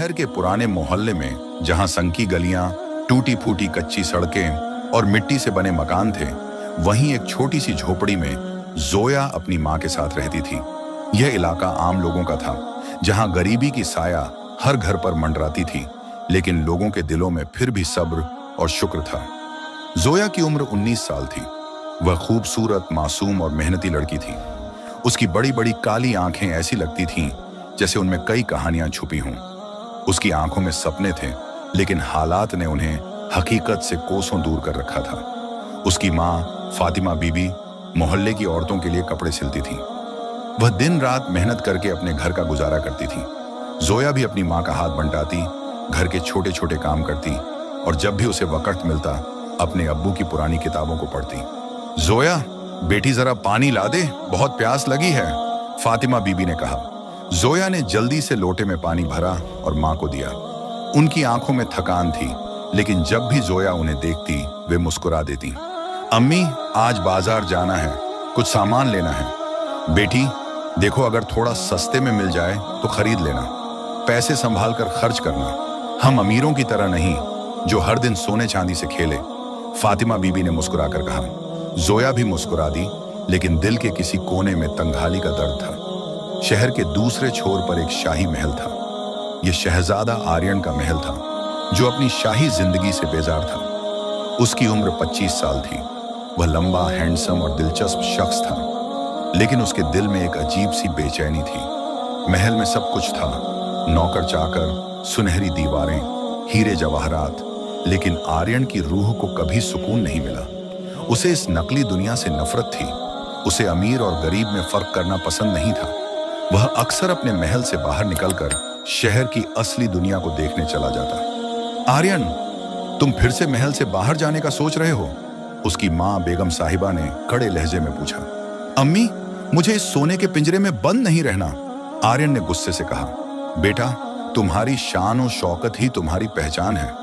शहर के पुराने मोहल्ले में जहां संकी गलियां, टूटी फूटी कच्ची सड़कें और मिट्टी से बने मकान थे, वहीं एक छोटी सी झोपड़ी में जोया अपनी मां के साथ रहती थी। यह इलाका आम लोगों का था, जहां गरीबी की साया हर घर पर मंडराती थी, लेकिन लोगों के दिलों में फिर भी सब्र और शुक्र था। जोया की उम्र 19 साल थी। वह खूबसूरत, मासूम और मेहनती लड़की थी। उसकी बड़ी बड़ी काली आंखें ऐसी लगती थीं जैसे उनमें कई कहानियां छुपी हों। उसकी आंखों में सपने थे, लेकिन हालात ने उन्हें हकीकत से कोसों दूर कर रखा था। उसकी मां फातिमा बीबी मोहल्ले की औरतों के लिए कपड़े सिलती थी। वह दिन रात मेहनत करके अपने घर का गुजारा करती थी। जोया भी अपनी मां का हाथ बंटाती, घर के छोटे छोटे काम करती और जब भी उसे वक्त मिलता अपने अब्बू की पुरानी किताबों को पढ़ती। जोया, बेटी जरा पानी ला दे, बहुत प्यास लगी है, फातिमा बीबी ने कहा। जोया ने जल्दी से लोटे में पानी भरा और मां को दिया। उनकी आंखों में थकान थी, लेकिन जब भी जोया उन्हें देखती वे मुस्कुरा देती। अम्मी, आज बाजार जाना है, कुछ सामान लेना है। बेटी देखो, अगर थोड़ा सस्ते में मिल जाए तो खरीद लेना, पैसे संभाल कर खर्च करना, हम अमीरों की तरह नहीं जो हर दिन सोने चांदी से खेले, फातिमा बीबी ने मुस्कुराकर कहा। जोया भी मुस्कुरा दी, लेकिन दिल के किसी कोने में तंगहाली का दर्द था। शहर के दूसरे छोर पर एक शाही महल था। यह शहजादा आर्यन का महल था, जो अपनी शाही जिंदगी से बेजार था। उसकी उम्र 25 साल थी। वह लंबा, हैंडसम और दिलचस्प शख्स था, लेकिन उसके दिल में एक अजीब सी बेचैनी थी। महल में सब कुछ था, नौकर चाकर, सुनहरी दीवारें, हीरे जवाहरात, लेकिन आर्यन की रूह को कभी सुकून नहीं मिला। उसे इस नकली दुनिया से नफरत थी। उसे अमीर और गरीब में फर्क करना पसंद नहीं था। वह अक्सर अपने महल से बाहर निकलकर शहर की असली दुनिया को देखने चला जाता। आर्यन, तुम फिर से महल से बाहर जाने का सोच रहे हो? उसकी मां बेगम साहिबा ने कड़े लहजे में पूछा। अम्मी, मुझे इस सोने के पिंजरे में बंद नहीं रहना, आर्यन ने गुस्से से कहा। बेटा, तुम्हारी शान और शौकत ही तुम्हारी पहचान है।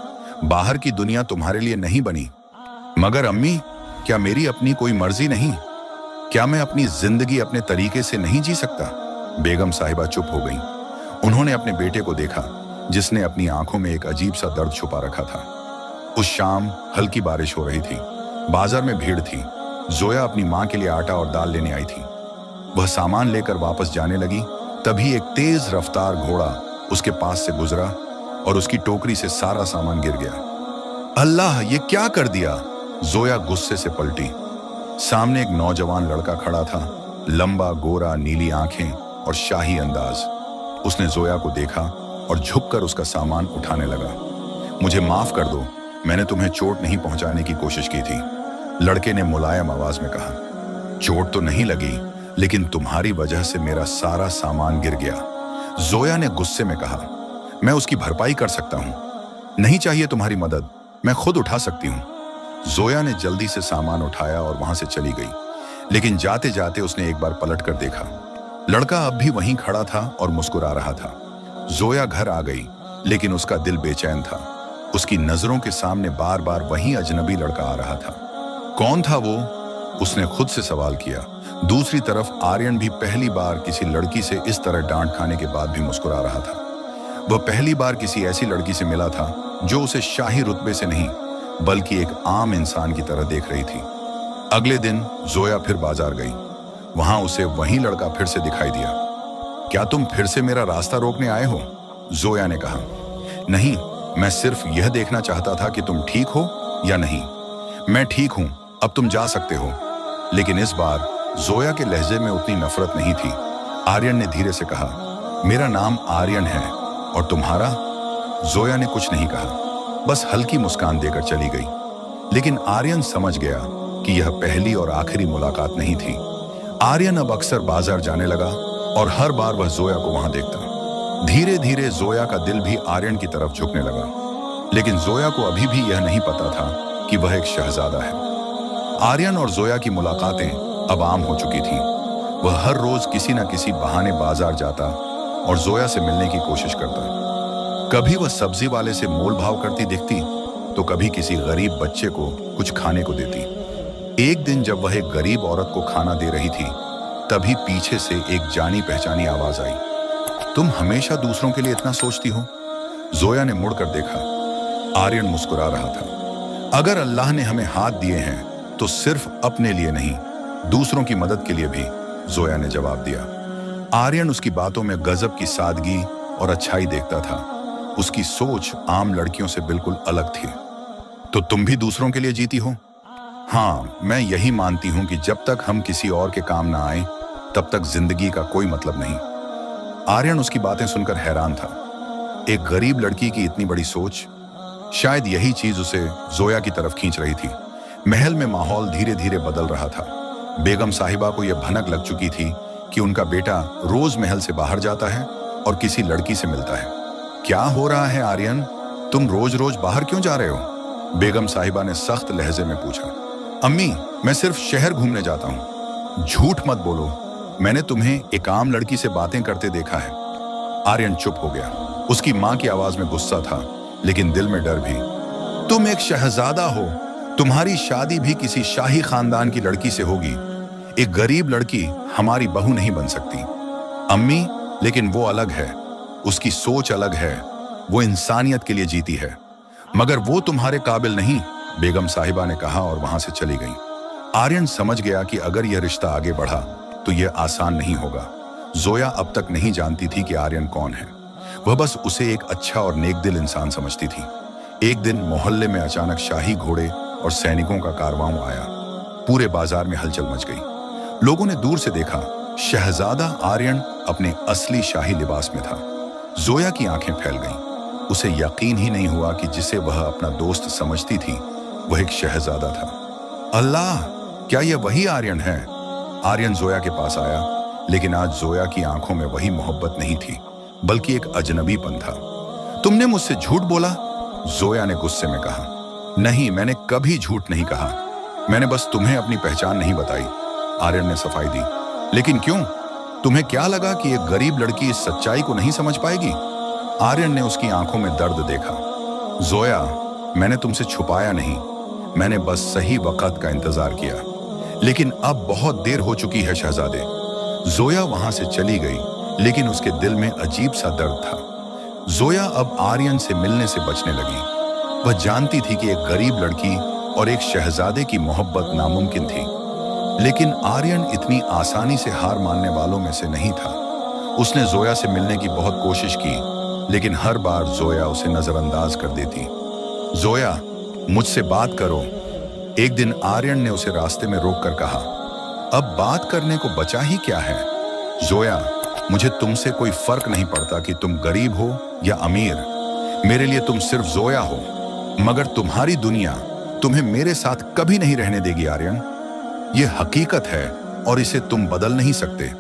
बाहर की दुनिया तुम्हारे लिए नहीं बनी। मगर अम्मी, क्या मेरी अपनी कोई मर्जी नहीं? क्या मैं अपनी जिंदगी अपने तरीके से नहीं जी सकता? बेगम साहिबा चुप हो गईं। उन्होंने अपने बेटे को देखा, जिसने अपनी आंखों में एक अजीब सा दर्द छुपा रखा था। उस शाम हल्की बारिश हो रही थी। बाजार में भीड़ थी। जोया अपनी मां के लिए आटा और दाल लेने आई थी। वह सामान लेकर वापस जाने लगी, तभी एक तेज रफ्तार घोड़ा उसके पास से गुजरा और उसकी टोकरी से सारा सामान गिर गया। अल्लाह, ये क्या कर दिया? जोया गुस्से से पलटी। सामने एक नौजवान लड़का खड़ा था, लंबा, गोरा, नीली आंखें और शाही अंदाज। उसने जोया को देखा और झुककर उसका सामान उठाने लगा। मुझे माफ कर दो, मैंने तुम्हें चोट नहीं पहुंचाने की कोशिश की थी, लड़के ने मुलायम आवाज में कहा। चोट तो नहीं लगी, लेकिन तुम्हारी वजह से मेरा सारा सामान गिर गया, जोया ने गुस्से में कहा। मैं उसकी भरपाई कर सकता हूं। नहीं चाहिए तुम्हारी मदद, मैं खुद उठा सकती हूं। जोया ने जल्दी से सामान उठाया और वहां से चली गई, लेकिन जाते जाते उसने एक बार पलट कर देखा। लड़का अब भी वहीं खड़ा था और मुस्कुरा रहा था। जोया घर आ गई, लेकिन उसका दिल बेचैन था। उसकी नजरों के सामने बार बार वही अजनबी लड़का आ रहा था। कौन था वो? उसने खुद से सवाल किया। दूसरी तरफ आर्यन भी पहली बार किसी लड़की से इस तरह डांट खाने के बाद भी मुस्कुरा रहा था। वह पहली बार किसी ऐसी लड़की से मिला था जो उसे शाही रुतबे से नहीं, बल्कि एक आम इंसान की तरह देख रही थी। अगले दिन जोया फिर बाजार गई। वहां उसे वही लड़का फिर से दिखाई दिया। क्या तुम फिर से मेरा रास्ता रोकने आए हो? जोया ने कहा। नहीं, मैं सिर्फ यह देखना चाहता था कि तुम ठीक हो या नहीं। मैं ठीक हूं, अब तुम जा सकते हो। लेकिन इस बार जोया के लहजे में उतनी नफरत नहीं थी। आर्यन ने धीरे से कहा, मेरा नाम आर्यन है, और तुम्हारा? जोया ने कुछ नहीं कहा, बस हल्की मुस्कान देकर चली गई। लेकिन आर्यन समझ गया कि यह पहली और आखिरी मुलाकात नहीं थी। आर्यन अब अक्सर बाजार जाने लगा और हर बार वह जोया को वहां देखता। धीरे धीरे जोया का दिल भी आर्यन की तरफ झुकने लगा, लेकिन जोया को अभी भी यह नहीं पता था कि वह एक शहजादा है। आर्यन और जोया की मुलाकातें अब आम हो चुकी थीं। वह हर रोज किसी न किसी बहाने बाजार जाता और जोया से मिलने की कोशिश करता। कभी वह सब्जी वाले से मोल भाव करती दिखती, तो कभी किसी गरीब बच्चे को कुछ खाने को देती। एक दिन जब वह एक गरीब औरत को खाना दे रही थी, तभी पीछे से एक जानी पहचानी आवाज आई। तुम हमेशा दूसरों के लिए इतना सोचती हो? जोया ने मुड़कर देखा। आर्यन मुस्कुरा रहा था। अगर अल्लाह ने हमें हाथ दिए हैं तो सिर्फ अपने लिए नहीं, दूसरों की मदद के लिए भी, जोया ने जवाब दिया। आर्यन उसकी बातों में गजब की सादगी और अच्छाई देखता था। उसकी सोच आम लड़कियों से बिल्कुल अलग थी। तो तुम भी दूसरों के लिए जीती हो? हाँ, मैं यही मानती हूं कि जब तक हम किसी और के काम ना आए तब तक जिंदगी का कोई मतलब नहीं। आर्यन उसकी बातें सुनकर हैरान था। एक गरीब लड़की की इतनी बड़ी सोच, शायद यही चीज उसे जोया की तरफ खींच रही थी। महल में माहौल धीरे धीरे बदल रहा था। बेगम साहिबा को यह भनक लग चुकी थी कि उनका बेटा रोज महल से बाहर जाता है और किसी लड़की से मिलता है। क्या हो रहा है आर्यन? तुम रोज रोज बाहर क्यों जा रहे हो? बेगम साहिबा ने सख्त लहजे में पूछा। अम्मी, मैं सिर्फ शहर घूमने जाता हूँ। झूठ मत बोलो, मैंने तुम्हें एक आम लड़की से बातें करते देखा है। आर्यन चुप हो गया। उसकी माँ की आवाज में गुस्सा था, लेकिन दिल में डर भी। तुम एक शहजादा हो, तुम्हारी शादी भी किसी शाही खानदान की लड़की से होगी। एक गरीब लड़की हमारी बहू नहीं बन सकती। अम्मी, लेकिन वो अलग है, उसकी सोच अलग है, वो इंसानियत के लिए जीती है। मगर वो तुम्हारे काबिल नहीं, बेगम साहिबा ने कहा और वहां से चली गई। आर्यन समझ गया कि अगर यह रिश्ता आगे बढ़ा तो यह आसान नहीं होगा। जोया अब तक नहीं जानती थी कि आर्यन कौन है। वह बस उसे एक अच्छा और नेकदिल इंसान समझती थी। एक दिन मोहल्ले में अचानक शाही घोड़े और सैनिकों का कारवां आया। पूरे बाजार में हलचल मच गई। लोगों ने दूर से देखा, शहजादा आर्यन अपने असली शाही लिबास में था। जोया की आंखें फैल गईं। उसे यकीन ही नहीं हुआ कि जिसे वह अपना दोस्त समझती थी वह एक शहजादा था। अल्लाह, क्या यह वही आर्यन है? आर्यन जोया के पास आया, लेकिन आज जोया की आंखों में वही मोहब्बत नहीं थी, बल्कि एक अजनबीपन था। तुमने मुझसे झूठ बोला? जोया ने गुस्से में कहा। नहीं, मैंने कभी झूठ नहीं कहा। मैंने बस तुम्हें अपनी पहचान नहीं बताई, आर्यन ने सफाई दी। लेकिन क्यों? तुम्हें क्या लगा कि एक गरीब लड़की इस सच्चाई को नहीं समझ पाएगी? आर्यन ने उसकी आंखों में दर्द देखा। जोया, मैंने तुमसे छुपाया नहीं, मैंने बस सही वक्त का इंतजार किया। लेकिन अब बहुत देर हो चुकी है शहजादे। जोया वहां से चली गई, लेकिन उसके दिल में अजीब सा दर्द था। जोया अब आर्यन से मिलने से बचने लगी। वह जानती थी कि एक गरीब लड़की और एक शहजादे की मोहब्बत नामुमकिन थी, लेकिन आर्यन इतनी आसानी से हार मानने वालों में से नहीं था। उसने जोया से मिलने की बहुत कोशिश की, लेकिन हर बार जोया उसे नजरअंदाज कर देती। जोया, मुझसे बात करो। एक दिन आर्यन ने उसे रास्ते में रोककर कहा। अब बात करने को बचा ही क्या है? जोया, मुझे तुमसे कोई फर्क नहीं पड़ता कि तुम गरीब हो या अमीर। मेरे लिए तुम सिर्फ जोया हो, मगर तुम्हारी दुनिया तुम्हें मेरे साथ कभी नहीं रहने देगी आर्यन। यह हकीकत है और इसे तुम बदल नहीं सकते।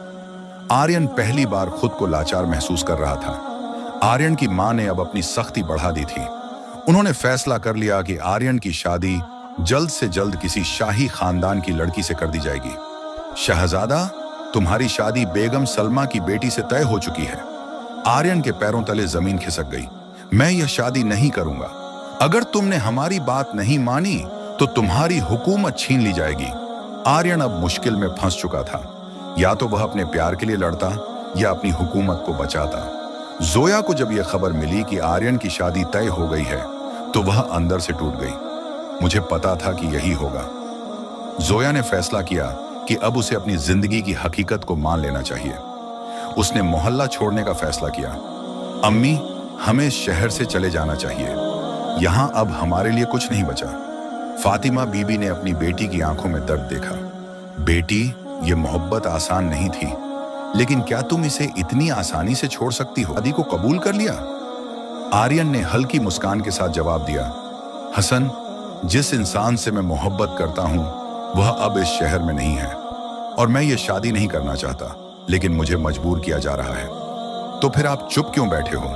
आर्यन पहली बार खुद को लाचार महसूस कर रहा था। आर्यन की मां ने अब अपनी सख्ती बढ़ा दी थी। उन्होंने फैसला कर लिया कि आर्यन की शादी जल्द से जल्द किसी शाही खानदान की लड़की से कर दी जाएगी। शहजादा, तुम्हारी शादी बेगम सलमा की बेटी से तय हो चुकी है। आर्यन के पैरों तले जमीन खिसक गई। मैं यह शादी नहीं करूंगा। अगर तुमने हमारी बात नहीं मानी तो तुम्हारी हुकूमत छीन ली जाएगी। आर्यन अब मुश्किल में फंस चुका था। या तो वह अपने प्यार के लिए लड़ता या अपनी हुकूमत को बचाता। जोया को जब यह खबर मिली कि आर्यन की शादी तय हो गई है तो वह अंदर से टूट गई। मुझे पता था कि यही होगा। जोया ने फैसला किया कि अब उसे अपनी जिंदगी की हकीकत को मान लेना चाहिए। उसने मोहल्ला छोड़ने का फैसला किया। अम्मी, हमें शहर से चले जाना चाहिए। यहां अब हमारे लिए कुछ नहीं बचा। फातिमा बीबी ने अपनी बेटी की आंखों में दर्द देखा। बेटी, ये मोहब्बत आसान नहीं थी, लेकिन क्या तुम इसे इतनी आसानी से छोड़ सकती हो? शादी को कबूल कर लिया? आर्यन ने हल्की मुस्कान के साथ जवाब दिया। हसन, जिस इंसान से मैं मोहब्बत करता हूं वह अब इस शहर में नहीं है और मैं ये शादी नहीं करना चाहता, लेकिन मुझे मजबूर किया जा रहा है। तो फिर आप चुप क्यों बैठे हो?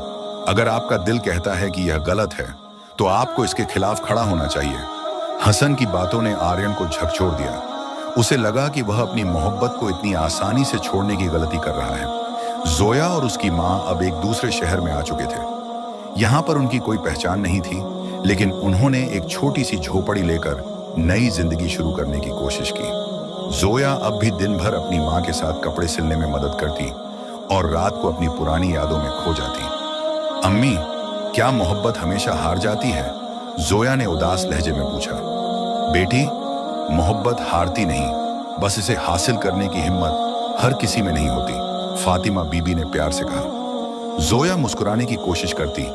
अगर आपका दिल कहता है कि यह गलत है तो आपको इसके खिलाफ खड़ा होना चाहिए। हसन की बातों ने आर्यन को झकझोर दिया। उसे लगा कि वह अपनी मोहब्बत को इतनी आसानी से छोड़ने की गलती कर रहा है। जोया और उसकी मां अब एक दूसरे शहर में आ चुके थे। यहां पर उनकी कोई पहचान नहीं थी, लेकिन उन्होंने एक छोटी सी झोपड़ी लेकर नई जिंदगी शुरू करने की कोशिश की। जोया अब भी दिन भर अपनी मां के साथ कपड़े सिलने में मदद करती और रात को अपनी पुरानी यादों में खो जाती। अम्मी, क्या मोहब्बत हमेशा हार जाती है? जोया ने उदास लहजे में पूछा। बेटी, मोहब्बत हारती नहीं, बस इसे हासिल करने की हिम्मत हर किसी में नहीं होती, फातिमा बीबी ने प्यार से कहा। जोया मुस्कुराने की कोशिश करती,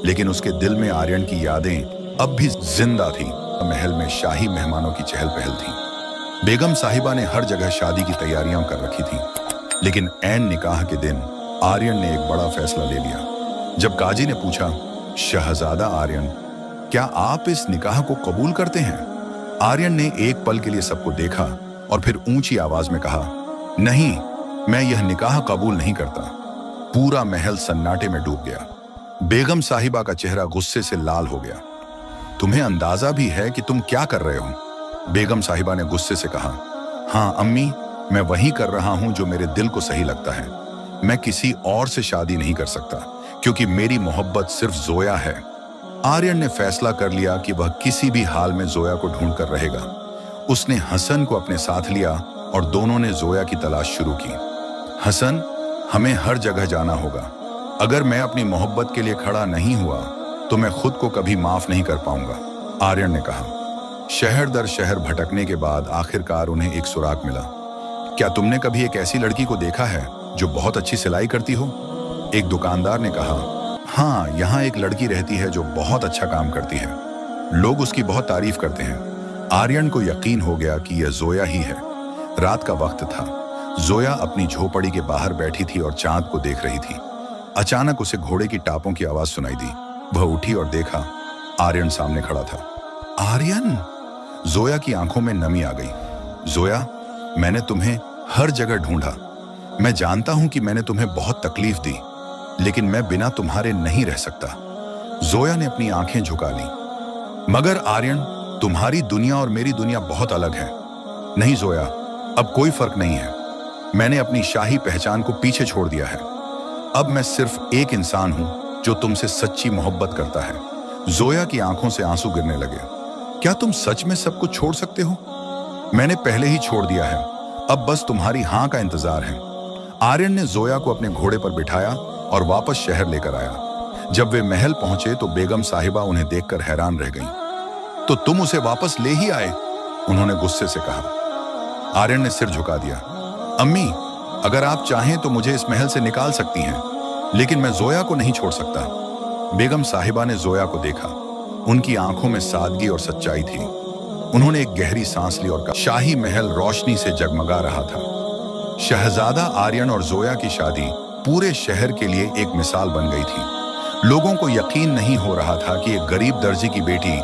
लेकिन उसके दिल में आर्यन की यादें अब भी जिंदा थीं। महल में शाही मेहमानों की चहल पहल थी। बेगम साहिबा ने हर जगह शादी की तैयारियां कर रखी थी, लेकिन ऐन निकाह के दिन आर्यन ने एक बड़ा फैसला ले लिया। जब काजी ने पूछा, शहजादा आर्यन, क्या आप इस निकाह को कबूल करते हैं? आर्यन ने एक पल के लिए सबको देखा और फिर ऊंची आवाज में कहा, नहीं, मैं यह निकाह कबूल नहीं करता। पूरा महल सन्नाटे में डूब गया। बेगम साहिबा का चेहरा गुस्से से लाल हो गया। तुम्हें अंदाजा भी है कि तुम क्या कर रहे हो? बेगम साहिबा ने गुस्से से कहा। हाँ अम्मी, मैं वही कर रहा हूं जो मेरे दिल को सही लगता है। मैं किसी और से शादी नहीं कर सकता, क्योंकि मेरी मोहब्बत सिर्फ जोया है। आर्यन ने फैसला कर लिया कि वह किसी भी हाल में जोया को ढूंढ कर रहेगा। उसने हसन को अपने साथ लिया और दोनों ने जोया की तलाश शुरू की। हसन, हमें हर जगह जाना होगा। अगर मैं अपनी मोहब्बत के लिए खड़ा नहीं हुआ तो मैं खुद को कभी माफ नहीं कर पाऊंगा, आर्यन ने कहा। शहर दर शहर भटकने के बाद आखिरकार उन्हें एक सुराग मिला। क्या तुमने कभी एक ऐसी लड़की को देखा है जो बहुत अच्छी सिलाई करती हो? एक दुकानदार ने कहा। हाँ, यहाँ एक लड़की रहती है जो बहुत अच्छा काम करती है। लोग उसकी बहुत तारीफ करते हैं। आर्यन को यकीन हो गया कि यह जोया ही है। रात का वक्त था। जोया अपनी झोपड़ी के बाहर बैठी थी और चांद को देख रही थी। अचानक उसे घोड़े की टापों की आवाज सुनाई दी। वह उठी और देखा, आर्यन सामने खड़ा था। आर्यन! जोया की आंखों में नमी आ गई। जोया, मैंने तुम्हें हर जगह ढूंढा। मैं जानता हूं कि मैंने तुम्हें बहुत तकलीफ दी, लेकिन मैं बिना तुम्हारे नहीं रह सकता। जोया ने अपनी आंखें झुका ली। मगर आर्यन, तुम्हारी दुनिया और मेरी दुनिया बहुत अलग है। नहीं जोया, अब कोई फर्क नहीं है। मैंने अपनी शाही पहचान को पीछे छोड़ दिया है। अब मैं सिर्फ एक इंसान हूं जो तुमसे सच्ची मोहब्बत करता है। जोया की आंखों से आंसू गिरने लगे। क्या तुम सच में सब कुछ छोड़ सकते हो? मैंने पहले ही छोड़ दिया है, अब बस तुम्हारी हां का इंतजार है। आर्यन ने जोया को अपने घोड़े पर बिठाया और वापस शहर लेकर आया। जब वे महल पहुंचे तो बेगम साहिबा उन्हें देखकर हैरान रह गईं। तो तुम उसे वापस ले ही आए? उन्होंने गुस्से से कहा। आर्यन ने सिर झुका दिया। अम्मी, अगर आप चाहें तो मुझे इस महल से निकाल सकती हैं, लेकिन मैं जोया को नहीं छोड़ सकता। बेगम साहिबा ने जोया को देखा। उनकी आंखों में सादगी और सच्चाई थी। उन्होंने एक गहरी सांस ली और कहा, शाही महल रोशनी से जगमगा रहा था। शहजादा आर्यन और जोया की शादी पूरे शहर के लिए एक मिसाल बन गई थी। लोगों को यकीन नहीं हो रहा था कि एक गरीब दर्जी की बेटी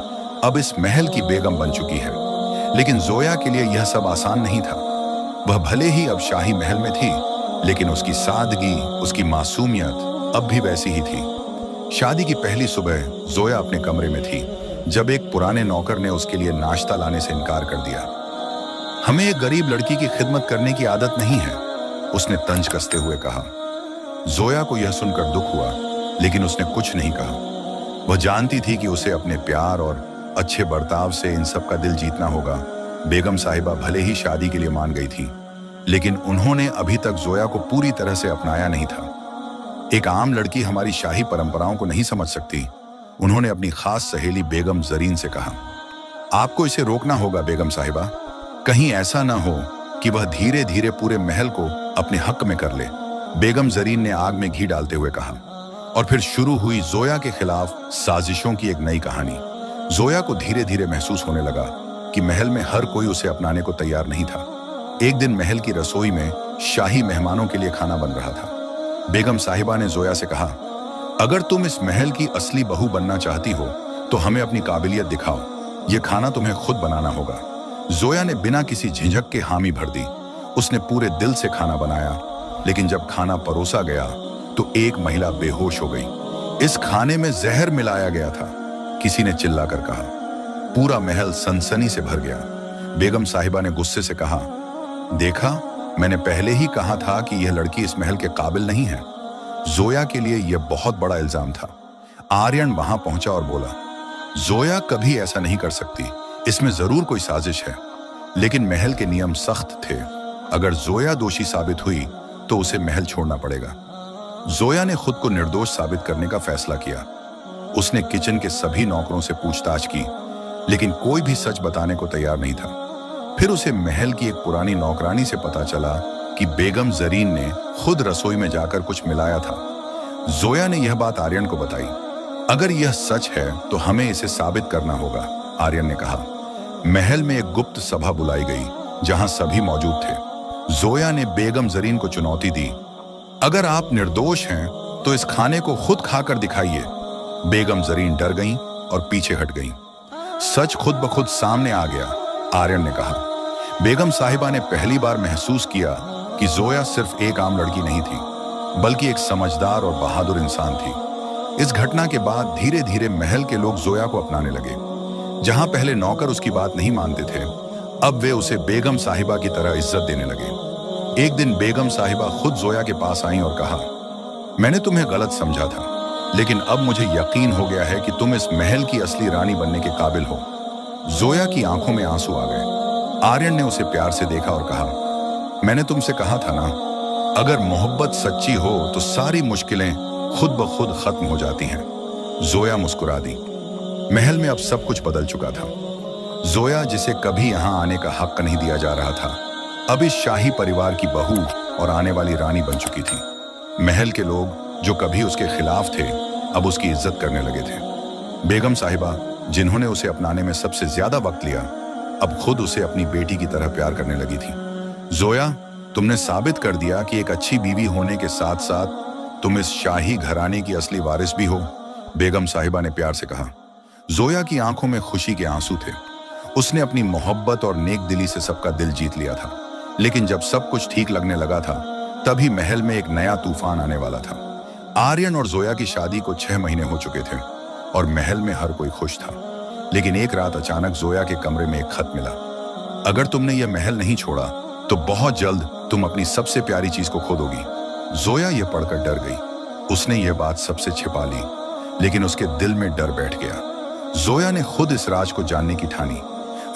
अब इस महल की बेगम बन चुकी है। लेकिन जोया के लिए यह सब आसान नहीं था। वह भले ही अब शाही महल में थी, लेकिन उसकी सादगी, उसकी मासूमियत अब भी वैसी ही थी। शादी की पहली सुबह जोया अपने कमरे में थी जब एक पुराने नौकर ने उसके लिए नाश्ता लाने से इनकार कर दिया। हमें एक गरीब लड़की की खिदमत करने की आदत नहीं है, उसने तंज कसते हुए कहा। जोया को यह सुनकर दुख हुआ, लेकिन उसने कुछ नहीं कहा। वह जानती थी कि उसे अपने प्यार और अच्छे बर्ताव से इन सब का दिल जीतना होगा। बेगम साहिबा भले ही शादी के लिए मान गई थी, लेकिन उन्होंने अभी तक जोया को पूरी तरह से अपनाया नहीं था। एक आम लड़की हमारी शाही परंपराओं को नहीं समझ सकती, उन्होंने अपनी खास सहेली बेगम जरीन से कहा। आपको इसे रोकना होगा बेगम साहिबा। कहीं ऐसा ना हो कि वह धीरे धीरे पूरे महल को अपने हक में कर ले, बेगम जरीन ने आग में घी डालते हुए कहा। और फिर शुरू हुई जोया के खिलाफ साजिशों की एक नई कहानी। जोया को धीरे धीरे महसूस होने लगा कि महल में हर कोई उसे अपनाने को तैयार नहीं था। एक दिन महल की रसोई में शाही मेहमानों के लिए खाना बन रहा था। बेगम साहिबा ने जोया से कहा, अगर तुम इस महल की असली बहू बनना चाहती हो तो हमें अपनी काबिलियत दिखाओ। यह खाना तुम्हें खुद बनाना होगा। जोया ने बिना किसी झिझक के हामी भर दी। उसने पूरे दिल से खाना बनाया, लेकिन जब खाना परोसा गया तो एक महिला बेहोश हो गई। इस खाने में जहर मिलाया गया था, किसी ने चिल्लाकर कहा। पूरा महल सनसनी से भर गया। बेगम साहिबा ने गुस्से से कहा, देखा, मैंने पहले ही कहा था कि यह लड़की इस महल के काबिल नहीं है। जोया के लिए यह बहुत बड़ा इल्जाम था। आर्यन वहां पहुंचा और बोला, जोया कभी ऐसा नहीं कर सकती, इसमें जरूर कोई साजिश है। लेकिन महल के नियम सख्त थे। अगर जोया दोषी साबित हुई तो उसे महल छोड़ना पड़ेगा। जोया ने खुद को निर्दोष साबित करने का फैसला किया। उसने किचन के सभी नौकरों से पूछताछ की, लेकिन कोई भी सच बताने को तैयार नहीं था। फिर उसे महल की एक पुरानी नौकरानी से पता चला कि बेगम जरीन ने खुद रसोई में जाकर कुछ मिलाया था। जोया ने यह बात आर्यन को बताई। अगर यह सच है तो हमें इसे साबित करना होगा, आर्यन ने कहा। महल में एक गुप्त सभा बुलाई गई जहां सभी मौजूद थे। जोया ने बेगम जरीन को चुनौती दी, अगर आप निर्दोष हैं तो इस खाने को खुद खाकर दिखाइए। बेगम जरीन डर गईं और पीछे हट गईं। सच खुद ब खुद सामने आ गया, आर्यन ने कहा। बेगम साहिबा ने पहली बार महसूस किया कि जोया सिर्फ एक आम लड़की नहीं थी, बल्कि एक समझदार और बहादुर इंसान थी। इस घटना के बाद धीरे धीरे महल के लोग जोया को अपनाने लगे। जहां पहले नौकर उसकी बात नहीं मानते थे, अब वे उसे बेगम साहिबा की तरह इज्जत देने लगे। एक दिन बेगम साहिबा खुद जोया के पास आईं और कहा, मैंने तुम्हें गलत समझा था, लेकिन अब मुझे यकीन हो गया है कि तुम इस महल की असली रानी बनने के काबिल हो। जोया की आंखों में आंसू आ गए। आर्यन ने उसे प्यार से देखा और कहा, मैंने तुमसे कहा था ना, अगर मोहब्बत सच्ची हो तो सारी मुश्किलें खुद ब खुद खत्म हो जाती हैं। जोया मुस्कुरा दी। महल में अब सब कुछ बदल चुका था। जोया, जिसे कभी यहां आने का हक नहीं दिया जा रहा था, अब इस शाही परिवार की बहू और आने वाली रानी बन चुकी थी। महल के लोग जो कभी उसके खिलाफ थे, अब उसकी इज्जत करने लगे थे। बेगम साहिबा, जिन्होंने उसे अपनाने में सबसे ज्यादा वक्त लिया, अब खुद उसे अपनी बेटी की तरह प्यार करने लगी थी। जोया, तुमने साबित कर दिया कि एक अच्छी बीवी होने के साथ साथ तुम इस शाही घराने की असली वारिस भी हो, बेगम साहिबा ने प्यार से कहा। जोया की आंखों में खुशी के आंसू थे। उसने अपनी मोहब्बत और नेक दिली से सबका दिल जीत लिया था। लेकिन जब सब कुछ ठीक लगने लगा था, तभी महल में एक नया तूफान आने वाला था। आर्यन और जोया की शादी को 6 महीने हो चुके थे और महल में हर कोई खुश था। लेकिन एक रात अचानक जोया के कमरे में एक खत मिला। अगर तुमने यह महल नहीं छोड़ा तो बहुत जल्द तुम अपनी सबसे प्यारी चीज को खो दोगी। जोया यह पढ़कर डर गई। उसने यह बात सबसे छिपा ली, लेकिन उसके दिल में डर बैठ गया। जोया ने खुद इस राज को जानने की ठानी।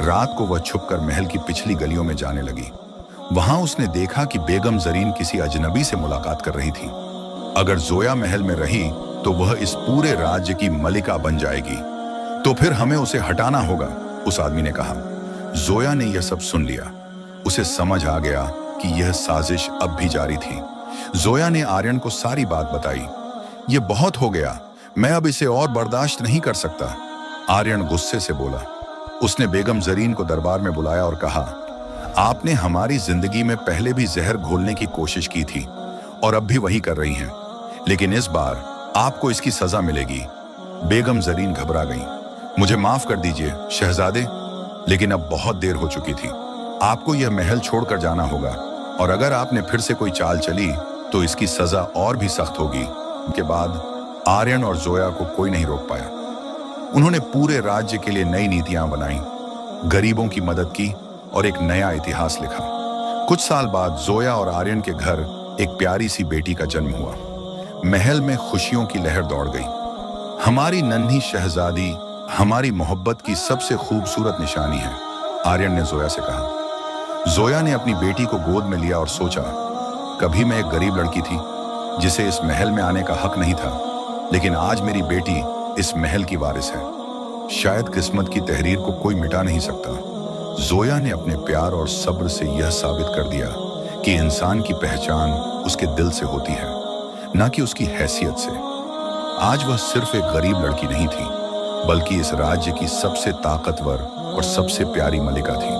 रात को वह छुपकर महल की पिछली गलियों में जाने लगी। वहां उसने देखा कि बेगम जरीन किसी अजनबी से मुलाकात कर रही थी। अगर जोया महल में रही तो वह इस पूरे राज्य की मलिका बन जाएगी, तो फिर हमें उसे हटाना होगा, उस आदमी ने कहा। जोया ने यह सब सुन लिया। उसे समझ आ गया कि यह साजिश अब भी जारी थी। जोया ने आर्यन को सारी बात बताई। यह बहुत हो गया, मैं अब इसे और बर्दाश्त नहीं कर सकता, आर्यन गुस्से से बोला। उसने बेगम जरीन को दरबार में बुलाया और कहा, आपने हमारी जिंदगी में पहले भी जहर घोलने की कोशिश की थी और अब भी वही कर रही हैं, लेकिन इस बार आपको इसकी सजा मिलेगी। बेगम जरीन घबरा गई। मुझे माफ कर दीजिए शहजादे, लेकिन अब बहुत देर हो चुकी थी। आपको यह महल छोड़कर जाना होगा, और अगर आपने फिर से कोई चाल चली तो इसकी सजा और भी सख्त होगी। के बाद आर्यन और जोया को कोई नहीं रोक पाया। उन्होंने पूरे राज्य के लिए नई नीतियां बनाई, गरीबों की मदद की और एक नया इतिहास लिखा। कुछ साल बाद जोया और आर्यन के घर एक प्यारी सी बेटी का जन्म हुआ। महल में खुशियों की लहर दौड़ गई। हमारी नन्ही शहजादी हमारी मोहब्बत की सबसे खूबसूरत निशानी है, आर्यन ने जोया से कहा। जोया ने अपनी बेटी को गोद में लिया और सोचा, कभी मैं एक गरीब लड़की थी जिसे इस महल में आने का हक नहीं था, लेकिन आज मेरी बेटी इस महल की वारिस है। शायद किस्मत की तहरीर को कोई मिटा नहीं सकता। जोया ने अपने प्यार और सब्र से यह साबित कर दिया कि इंसान की पहचान उसके दिल से होती है, न कि उसकी हैसियत से। आज वह सिर्फ एक गरीब लड़की नहीं थी, बल्कि इस राज्य की सबसे ताकतवर और सबसे प्यारी मलिका थी।